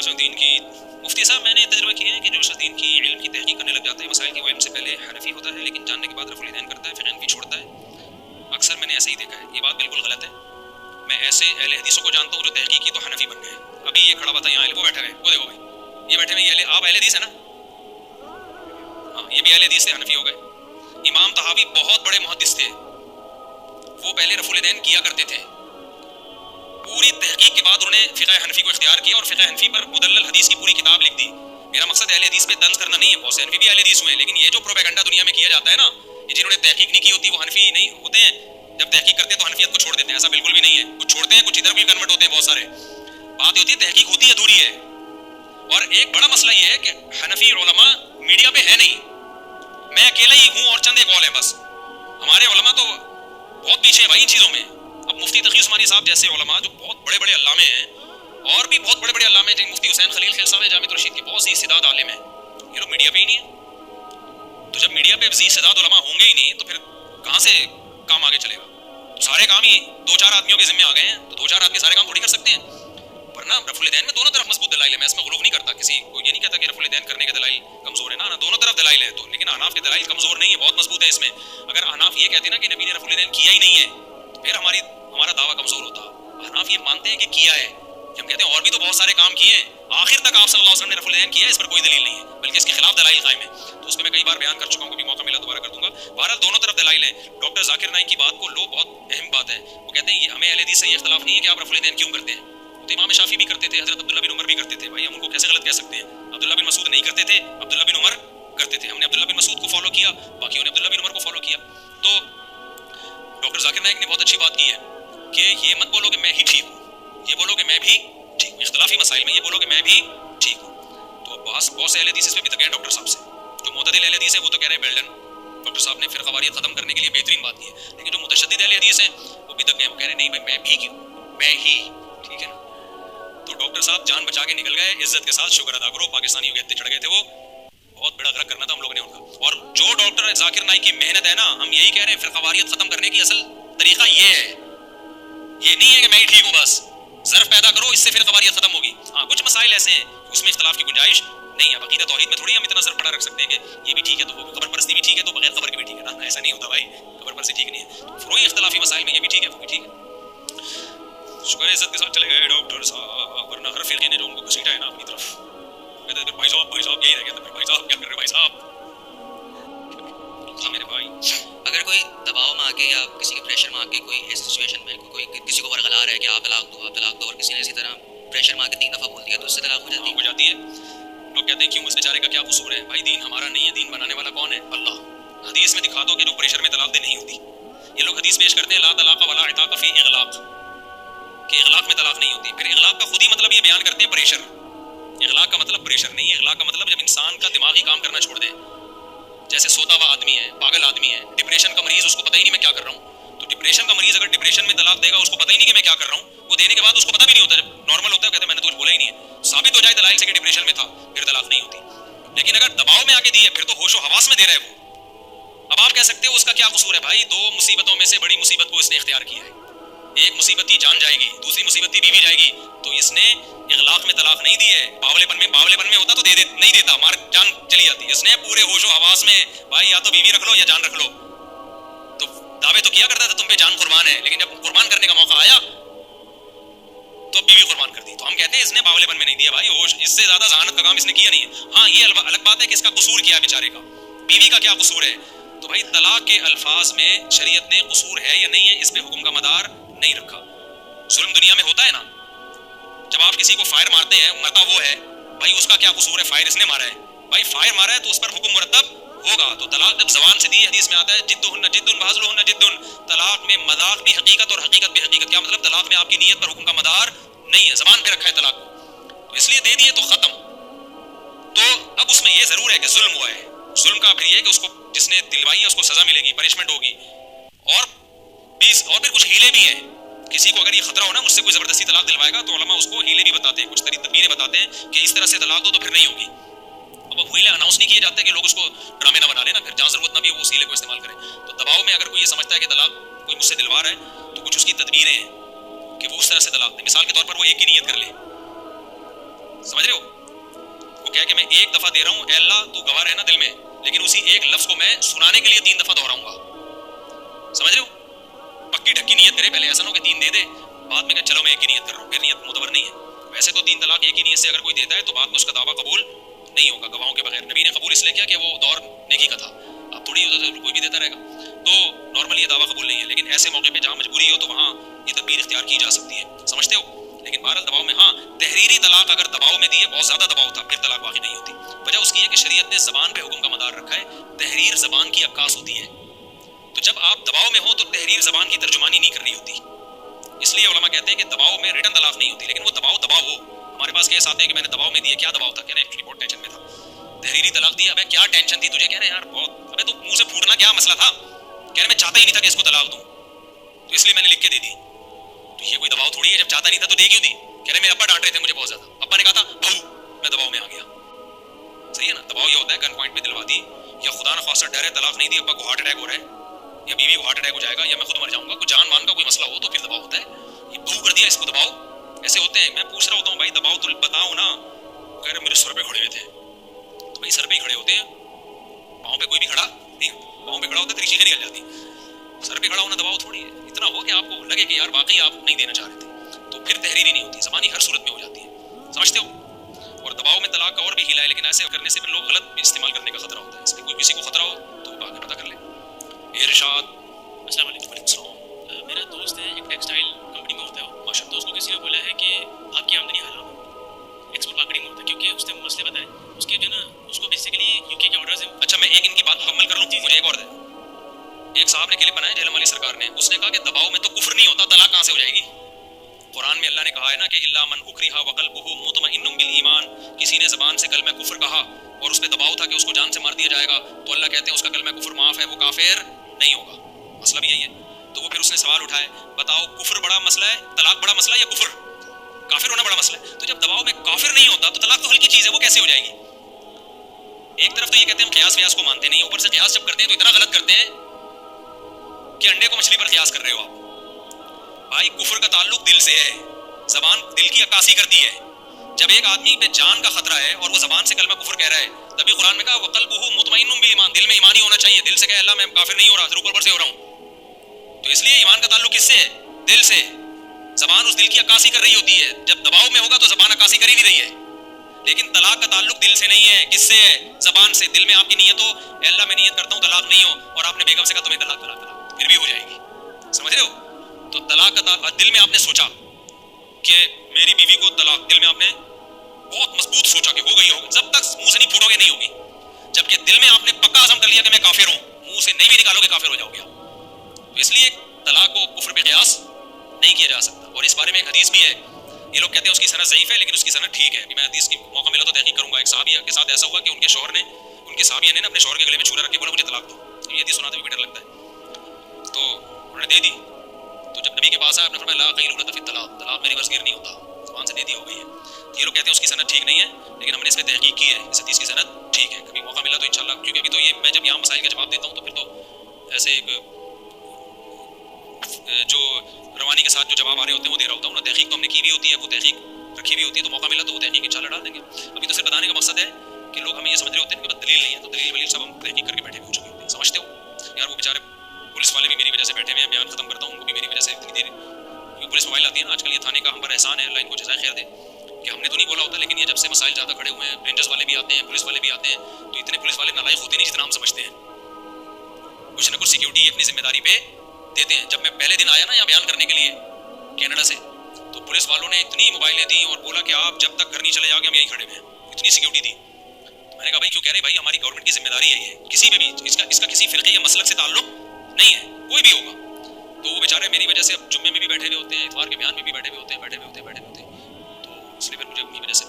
جو شدین کی مفتی صاحب میں نے تجربہ کیا ہے کہ جو شدین کی علم کی تحقیق کرنے لگ جاتا ہے مسائل کی، وہ علم سے پہلے حنفی ہوتا ہے لیکن جاننے کے بعد رفع الیدین کرتا ہے، پھر حنفی چھوڑتا ہے. اکثر میں نے ایسے ہی دیکھا ہے. یہ بات بالکل غلط ہے. میں ایسے اہل حدیثوں کو جانتا ہوں جو تحقیق کی تو حنفی بن گئے. ابھی یہ کھڑا ہوا تھا یہاں، وہ بیٹھا ہے، وہ دیکھو بھائی یہ بیٹھے ہوئے، یہ آپ اہل حدیث ہیں نا؟ ہاں، یہ بھی اہل حدیث سے حنفی ہو گئے. امام طحاوی بہت بڑے محدث تھے، وہ پہلے رفع الیدین کیا کرتے تھے. پوری تحقیق کے بعد انہوں نے فقہ حنفی کو اختیار کیا اور فقہ حنفی پر مدلل حدیث کی پوری کتاب لکھ دی. میرا مقصد اہل حدیث پہ طنز کرنا نہیں ہے، بہت سے حنفی بھی اہل حدیث ہوئے ہیں، لیکن یہ جو پروپیگنڈا دنیا میں کیا جاتا ہے نا، یہ جنہوں نے تحقیق نہیں کی ہوتی وہ حنفی نہیں ہوتے ہیں، جب تحقیق کرتے ہیں تو حنفیت کو چھوڑ دیتے ہیں. ایسا بالکل بھی نہیں ہے. کچھ چھوڑتے ہیں، کچھ ادھر بھی کنورٹ ہوتے ہیں. بہت سارے بات ہوتی ہے تحقیق ہوتی ہے ادھوری ہے. اور ایک بڑا مسئلہ یہ ہے کہ حنفی علماء میڈیا پہ ہے نہیں. میں اکیلا ہی ہوں اور چند ایک اور ہیں بس. ہمارے علماء تو بہت پیچھے ہیں بھائی ان چیزوں میں. اب مفتی تقی عثمانی صاحب جیسے علماء جو بہت بڑے بڑے علامے ہیں، اور بھی بہت بڑے بڑے علامے ہیں، مفتی حسین خلیل خیل صاحب جامعۃ الرشید کی بہت سی استعداد عالم ہیں، یہ لوگ میڈیا پہ ہی نہیں ہیں. تو جب میڈیا پہ ذی استعداد علماء ہوں گے ہی نہیں تو پھر کہاں سے کام آگے چلے گا؟ تو سارے کام ہی دو چار آدمیوں کے ذمہ آ گئے ہیں، تو دو چار آدمی سارے کام تھوڑی کر سکتے ہیں. ورنہ رفع الیدین میں دونوں طرف مضبوط دلائل ہے. میں اس میں غلو نہیں کرتا، کسی کو یہ نہیں کہتا کہ رفع الیدین کرنے کے دلائل کمزور ہے. نا دونوں طرف دلائل ہے. تو لیکن احناف کے دلائل کمزور نہیں ہے، بہت مضبوط ہے. اس میں اگر احناف یہ کہتے ہیں نا کہ نبی نے رفع الیدین کیا ہی نہیں ہے تو پھر ہمارا دعویٰ کمزور ہوتا. احناف یہ مانتے ہیں کہ کیا ہے. ہم کہتے ہیں اور بھی تو بہت سارے کام کیے ہیں، آخر تک آپ صلی اللہ علیہ وسلم نے رفع الیدین کیا ہے، اس پر کوئی دلیل نہیں ہے، بلکہ اس کے خلاف دلائل قائم ہے. تو اس کو میں کئی بار بیان کر چکا ہوں، کبھی موقع ملا دوبارہ کر دوں گا. بہرحال دونوں طرف دلائل ہیں. ڈاکٹر ذاکر نائک کی بات کو لو، بہت اہم بات ہے. وہ کہتے ہیں ہمیں اہل حدیث سے یہ اختلاف نہیں ہے کہ آپ رفع الیدین کیوں کرتے ہیں. تو امام شافعی بھی کرتے تھے، حضرت عبداللہ بن عمر بھی کرتے تھے. بھائی ہم ان کو کیسے غلط کہہ سکتے ہیں؟ عبداللہ بن مسعود نہیں کرتے تھے، عبداللہ بن عمر کرتے تھے. ہم نے عبداللہ بن مسعود کو فالو کیا، باقیوں نے عبداللہ بن عمر کو فالو کیا. تو ڈاکٹر ذاکر نائک نے بہت اچھی بات کی ہے کہ یہ مت بولو کہ میں ہی ٹھیک ہوں، یہ بولو کہ میں بھی ٹھیک ہوں. اختلافی مسائل میں یہ بولو کہ میں بھی ٹھیک ہوں. تو بہت سے اہل حدیث اس پہ بھی تک ہیں ڈاکٹر صاحب سے. جو معتدل اہل حدیث ہے وہ تو کہہ رہے ہیں ویل ڈن، ڈاکٹر صاحب نے فرقہ واریت ختم کرنے کے لیے بہترین بات کی ہے. لیکن جو متشدد اہل حدیث ہیں وہ بھی تک ہیں، وہ کہہ رہے ہیں نہیں بھائی میں بھی کیوں، میں ہی ٹھیک ہے نا. تو ڈاکٹر صاحب جان بچا کے نکل گئے، عزت کے ساتھ شکر ادا کرو. پاکستانیوں کے اتنے چڑھ گئے تھے، وہ بہت بڑا غرق کرنا تھا ہم لوگوں نے ان کا. اور جو ڈاکٹر ذاکر نائک کی محنت ہے نا، ہم یہی کہہ رہے ہیں فرقہ واریت ختم کرنے کی اصل طریقہ یہ ہے. یہ نہیں ہے کہ میں ہی ٹھیک ہوں بس، ظرف پیدا کرو، اس سے فرقہ واریت ختم ہوگی. ہاں کچھ مسائل ایسے ہیں اس میں اختلاف کی گنجائش نہیں ہے. عقیدہ توحید میں تھوڑی ہم اتنا ظرف پڑا رکھ سکتے ہیں کہ یہ بھی ٹھیک ہے تو وہ قبر پرستی بھی ٹھیک ہے تو بغیر قبر کے بھی ٹھیک ہے. نا ایسا نہیں ہوتا بھائی، قبر پرستی ٹھیک نہیں ہے. فروعی اختلافی مسائل میں یہ بھی ٹھیک ہے وہ بھی ٹھیک ہے. شکر ہے عزت کے ساتھ چلے گئے ڈاکٹر صاحب، ورنہ ہر فرقے نے جو ان کو گھسیٹا ہے نا اپنی طرف، کہتے تھے بھائی صاحب یہی رہ گیا تھا. بھائی صاحب کیا کر رہے بھائی صاحب؟ جی میرے بھائی، اگر کوئی دباؤ میں آ کے یا کسی کے پریشر میں آ کے کوئی ایسی سچویشن میں کوئی کسی کو ورغلا رہا ہے کہ آپ طلاق دو اور کسی نے اسی طرح پریشر میں آ کے 3 دفعہ بول دیا تو اس سے طلاق ہو جاتی ہے. لوگ کہتے ہیں کیوں اس بیچارے کا کیا قصور ہے؟ بھائی دین ہمارا نہیں ہے، دین بنانے والا کون ہے؟ اللہ. حدیث میں دکھا دو کہ جو پریشر میں طلاق دے نہیں ہوتی. یہ لوگ حدیث پیش کرتے ہیں لا طلاق ولا عتاق فی اغلاق، کہ اغلاق میں طلاق نہیں ہوتی. پھر اغلاق کا خود ہی مطلب یہ بیان کرتے ہیں پریشر. اغلاق کا مطلب پریشر نہیں ہے. اغلاق کا مطلب جب انسان کا دماغی کام کرنا چھوڑ دے، جیسے سوتا ہوا آدمی ہے، پاگل آدمی ہے، ڈپریشن کا مریض، اس کو پتہ ہی نہیں میں کیا کر رہا ہوں. تو ڈپریشن کا مریض اگر ڈپریشن میں طلاق دے گا، اس کو پتہ ہی نہیں کہ میں کیا کر رہا ہوں. وہ دینے کے بعد اس کو پتہ بھی نہیں ہوتا. جب نارمل ہوتا ہے کہتے ہیں میں نے تو کچھ بولا ہی نہیں ہے. ثابت ہو جائے دلائل سے کہ ڈپریشن میں تھا، پھر طلاق نہیں ہوتی. لیکن اگر دباؤ میں آ کے دیے پھر تو ہوش و حواس میں دے رہا ہے وہ. اب آپ کہہ سکتے ہو اس کا کیا قصور ہے؟ بھائی 2 مصیبتوں میں سے بڑی مصیبت کو اس نے اختیار کیا ہے. ایک مصیبت کی جان جائے گی، دوسری مصیبت کی بیوی جائے گی. تو اس نے اغلاق میں طلاق نہیں دی ہے. باولے پن میں ہوتا تو نہیں دیتا، مار جان چلی جاتی. اس نے پورے ہوش و حواس میں بھائی یا تو بیوی رکھ لو یا جان رکھ لو. تو دعوے تو کیا کرتا تھا تم پہ جان قربان ہے، لیکن جب قربان کرنے کا موقع آیا تو بیوی قربان کر دی. تو ہم کہتے ہیں اس نے باولے پن میں نہیں دیا بھائی، ہوش اس سے زیادہ ذہانت کا کام اس نے کیا نہیں ہے. ہاں یہ الگ بات ہے کہ اس کا قصور کیا ہے بیچارے کا، بیوی کا کیا قصور ہے. تو بھائی طلاق کے الفاظ میں شریعت نے قصور ہے یا نہیں ہے اس پہ حکم کا مدار نہیں رکھا. ظلم دنیا میں ہوتا ہے نا، جب آپ کسی کو فائر مارتے ہیں، مرتا وہ ہے، بھائی اس کا کیا قصور ہے؟ فائر اس نے مارا ہے. بھائی فائر مارا ہے تو اس پر حکم مرتب ہوگا. تو طلاق جب زبان سے دی، حدیث میں آتا ہے جدہن جد وہزلہن جد. طلاق میں مذاق بھی حقیقت اور حقیقت بھی حقیقت. کیا مطلب؟ طلاق میں آپ کی نیت پر حکم کا مدار نہیں ہے، زبان پہ رکھا ہے طلاق کو، تو اس لیے دے دیے تو ختم. تو اب اس میں یہ ضرور ہے کہ ظلم ہوا ہے. ظلم کا پھر یہ کہ اس کو جس نے دلوائی ہے اس کو سزا ملے گی، پنشمنٹ ہوگی. اور پھر کچھ ہیلے بھی ہیں. کسی کو اگر یہ خطرہ ہو نا مجھ سے کوئی زبردستی طلاق دلوائے گا تو علماء اس کو ہیلے بھی بتاتے ہیں، کچھ تدبیریں بتاتے ہیں کہ اس طرح سے طلاق دو تو پھر نہیں ہوگی. اب ہیلے اناؤنس نہیں کیے جاتے کہ لوگ اس کو ڈرامے نہ بنا لیں نا، پھر جہاں ضرورت نہ بھی وہ اس ہیلے کو استعمال کریں. تو دباؤ میں اگر کوئی یہ سمجھتا ہے کہ طلاق کوئی مجھ سے دلوا رہا ہے تو کچھ اس کی تدبیریں ہیں کہ وہ اس طرح سے طلاق دے. مثال کے طور پر وہ ایک کی نیت کر لے سمجھ رہے ہو؟ وہ کہہ کہ میں ایک دفعہ دے رہا ہوں، اے اللہ تو گواہ رہنا دل میں، لیکن اسی ایک لفظ کو میں سنانے کے لیے 3 دفعہ دہراؤں گا. سمجھ رہے ہو؟ پکی ڈھکی نیت کرے، پہلے ایسا نہ ہو کہ 3 دے دے بعد میں کہ چلو میں ایک ہی نیت کر رہا ہوں، پھر نیت معتبر نہیں ہے. ویسے تو 3 طلاق ایک ہی نیت سے اگر کوئی دیتا ہے تو بعد میں اس کا دعویٰ قبول نہیں ہوگا گواہوں کے بغیر. نبی نے قبول اس لیے کیا کہ وہ دور نیکی کا تھا، اب تھوڑی ہوتا تو کوئی بھی دیتا رہے گا، تو نارملی یہ دعویٰ قبول نہیں ہے. لیکن ایسے موقع پہ جہاں مجبوری ہو تو وہاں یہ تدبیر اختیار کی جا سکتی ہے. سمجھتے ہو؟ لیکن بہرحال دباؤ میں، ہاں تحریری طلاق اگر دباؤ میں دی ہے، بہت زیادہ دباؤ تھا، پھر طلاق باقی نہیں ہوتی. وجہ اس کی ہے کہ شریعت نے زبان پہ حکم کا مدار رکھا ہے، تحریر زبان کی عکاس ہوتی ہے. تو جب آپ دباؤ میں ہو تو تحریر زبان کی ترجمانی نہیں کرنی ہوتی. اس لیے علماء کہتے ہیں کہ دباؤ میں ریٹن طلاق نہیں ہوتی، لیکن وہ دباؤ ہو. ہمارے پاس کیس آتے ہیں کہ میں نے دباؤ میں دی ہے، کیا دباؤ تھا؟ کہنا ایکچولی بہت ٹینشن میں تھا، تحریری طلاق دی. ابے کیا ٹینشن تھی تجھے؟ کہہ رہے یار بہت. ابے تو منہ سے پھوٹنا کیا مسئلہ تھا؟ کہہ رہے میں چاہتا ہی نہیں تھا کہ اس کو طلاق دوں، تو اس لیے میں نے لکھ کے دے دی. تو یہ کوئی دباؤ تھوڑی ہے، جب چاہتا نہیں تھا تو دے کیوں دی؟ کہہ رہے میرے ابا ڈانٹ رہے تھے مجھے بہت زیادہ، ابا نے کہا تھا بہو، میں دباؤ میں آ گیا. صحیح ہے نا؟ دباؤ یہ ہوتا ہے گن پوائنٹ پہ دلوا دی، یا خدا نخواستہ ڈر ہے طلاق نہیں دی، ابا کو ہارٹ اٹیک ہو رہا ہے یا بیوی کو ہارٹ اٹیک ہو جائے گا یا میں خود مر جاؤں گا، کوئی جان مان کا کوئی مسئلہ ہو تو پھر دباؤ ہوتا ہے. یہ بہو کر دیا اس کو دباؤ. ایسے ہوتے ہیں. میں پوچھ رہا ہوتا ہوں بھائی دباؤ تو بتاؤ نا. کہہ رہے میرے سر پہ کھڑے ہوئے تھے. تو بھائی سر پہ ہی کھڑے ہوتے ہیں، پاؤں پہ کوئی بھی کھڑا نہیں. پاؤں پہ کھڑا ہوتا ہے تیری چیخیں نکل جاتی. سر پہ کھڑا ہونا دباؤ تھوڑی ہے. اتنا ہو کہ آپ کو لگے کہ یار واقعی آپ نہیں دینا چاہ رہے تھے، تو پھر تحریری نہیں ہوتی، زبانی ہر صورت میں ہو جاتی ہے. سمجھتے ہو؟ اور دباؤ میں طلاق کا اور بھی ہیلا ہے، لیکن ایسے کرنے سے پھر لوگ غلط استعمال کرنے کا خطرہ ہوتا ہے. اس لیے کوئی کسی کو خطرہ ہو تو وہ آگے پتہ کر لے. ارشاد. السلام علیکم. میرا دوست ہے، ایک ٹیکسٹائل کمپنی میں ہوتا ہے وہ. تو اس کو کسی نے بولا ہے کہ آپ کی آمدنی حرام ہے، ایکسپورٹ مارکیٹنگ میں ہوتا ہے، کیونکہ اس نے مسئلے بتائے اس کے جو نا اس کو بیسیکلی یو کے آرڈرز ہیں. اچھا میں ایک ان کی بات مکمل کر لوں، مجھے ایک اور دے. ایک صاحب نے کلپ بنایا جہلم علی سرکار نے، اس نے کہا کہ دباؤ میں تو کفر نہیں ہوتا، طلاق کہاں سے ہو جائے گی؟ قرآن میں اللہ نے کہا ہے نا کہ الا من اکرہ وقلبہ مطمئن بالایمان، کسی نے زبان سے کلمہ کفر کہا اور اس پہ دباؤ تھا کہ اس کو جان سے مار دیا جائے گا، تو اللہ کہتے ہیں اس کا کلمہ کفر معاف ہے، وہ کافر نہیں ہوگا. مسئلہ بھی یہی ہے. تو وہ پھر اس نے سوال اٹھائے، بتاؤ کفر بڑا مسئلہ ہے، طلاق بڑا مسئلہ ہے یا کفر؟ کافر ہونا بڑا مسئلہ ہے. تو جب دباؤ میں کافر نہیں ہوتا تو طلاق تو ہلکی چیز ہے، وہ کیسے ہو جائے گی؟ ایک طرف تو یہ کہتے ہیں ہم قیاس ویاس کو مانتے نہیں، اوپر سے قیاس جب کرتے ہیں تو اتنا غلط کرتے ہیں کہ انڈے کو مچھلی پر قیاس کر رہے ہو آپ. بھائی کفر کا تعلق دل سے ہے، زبان دل کی عکاسی کرتی ہے. جب ایک آدمی پہ جان کا خطرہ ہے اور وہ زبان سے کلمہ کفر کہہ رہا ہے، تبھی قرآن میں کہا وقلبہ مطمئن بالایمان، دل میں ایمان ہی ہونا چاہیے. دل سے کہے اللہ میں کافر نہیں ہو رہا، صرف اوپر سے ہو رہا ہوں. تو اس لیے ایمان کا تعلق کس سے ہے؟ دل سے. زبان اس دل کی عکاسی کر رہی ہوتی ہے. جب دباؤ میں ہوگا تو زبان عکاسی کر ہی نہیں رہی ہے. لیکن طلاق کا تعلق دل سے نہیں ہے، کس سے ہے؟ زبان سے. دل میں آپ کی نیت ہو اے اللہ میں نیت کرتا ہوں طلاق نہیں ہو، اور آپ نے بیگم سے کہا تمہیں طلاق پھر بھی ہو جائے گی. سمجھ رہے ہو؟ تو طلاق کا تعلق دل میں آپ نے سوچا کہ میری بیوی کو طلاق، دل میں آپ نے بہت مضبوط سوچا کہ ہو گئی ہوگی، جب تک منہ سے نہیں پھوٹو گے نہیں ہوگی. جبکہ دل میں آپ نے پکا عزم کر لیا کہ میں کافر ہوں، منہ سے نہیں بھی نکالو گے کافر ہو جاؤ گے. تو اس لیے طلاق کو کفر پہ قیاس نہیں کیا جا سکتا. اور اس بارے میں ایک حدیث بھی ہے، یہ لوگ کہتے ہیں اس کی سند ضعیف ہے لیکن اس کی سند ٹھیک ہے. میں حدیث کی موقع ملا تو تحقیق کروں گا. ایک صحابیہ کے ساتھ ایسا ہوا کہ ان کے شوہر نے، ان کے صحابیہ نے اپنے شوہر کے گلے میں چھوڑا رکھ کے بولا مجھے طلاق دو. یہ حدیث سناتے ہوئے بھی ڈر لگتا ہے. تو انہوں نے دے دی. تو جب نبی کے پاس آیا آپ نے فرمایا لا قیل فی الطلاق، طلاق میری ورزگیر نہیں ہوتا، زبان سے دے دی ہو گئی ہے. یہ لوگ کہتے ہیں اس کی سند ٹھیک نہیں ہے، لیکن ہم نے اس پہ تحقیق کی ہے، اس حدیث کی سند ٹھیک ہے. کبھی موقع ملا تو انشاءاللہ، کیونکہ ابھی تو یہ میں جب یہاں مسائل کا جواب دیتا ہوں تو پھر تو ایسے ایک جو روانی کے ساتھ جو جواب آ رہے ہوتے ہیں وہ دے رہا ہوتا ہوں نا. تحقیق تو ہم نے کی بھی ہوتی ہے، وہ تحقیق رکھی بھی ہوتی ہے، تو موقع ملا تو وہ تحقیق انشاءاللہ ڈال دیں گے. ابھی تو صرف بتانے کا مقصد ہے کہ لوگ ہمیں یہ سمجھ رہے ہوتے ہیں کہ دلیل نہیں ہے، تو دلیل ولیل سب ہم تحقیق کر کے بیٹھے ہو چکے ہوتے ہیں. سمجھتے ہو یار؟ وہ بیچارے پولیس والے بھی میری وجہ سے بیٹھے ہوئے ہیں، بیان ختم کرتا ہوں، ان کو بھی میری وجہ سے اتنی دیر، کیونکہ پولیس موبائل آتی ہے نا آج کل. یہ تھانے کا ہم پر احسان ہے، اللہ ان کو جزائے خیر دے کہ ہم نے تو نہیں بولا ہوتا، لیکن یہ جب سے مسائل زیادہ کھڑے ہوئے ہیں، رینجرز والے بھی آتے ہیں، پولیس والے بھی آتے ہیں، تو اتنے پولیس والے نالائق ہوتے نہیں جتنا ہم سمجھتے ہیں. کچھ نہ کچھ سیکیورٹی اپنی ذمہ داری پہ دیتے ہیں. جب میں پہلے دن آیا نا یہاں بیان کرنے کے لیے کینیڈا سے، تو پولیس والوں نے اتنی موبائلیں دی اور بولا کہ آپ جب تک گھر نہیں چلے جاؤ گے ہم یہیں کھڑے ہوئے ہیں. اتنی سیکیورٹی دی. میں نے کہا بھائی کیوں کہہ رہے بھائی، ہماری گورنمنٹ کی ذمہ داری ہے یہ، کسی پہ بھی اس کا کسی فرقے یا مسلک سے تعلق نہیں ہے، کوئی بھی ہوگا. تو وہ بیچارے میری وجہ سے اب جمعے میں بھی بیٹھے ہوئے ہوتے ہیں، اتوار کے بیان میں بھی بیٹھے ہوئے ہوتے ہیں، تو اس لیے پھر مجھے اپنی وجہ سے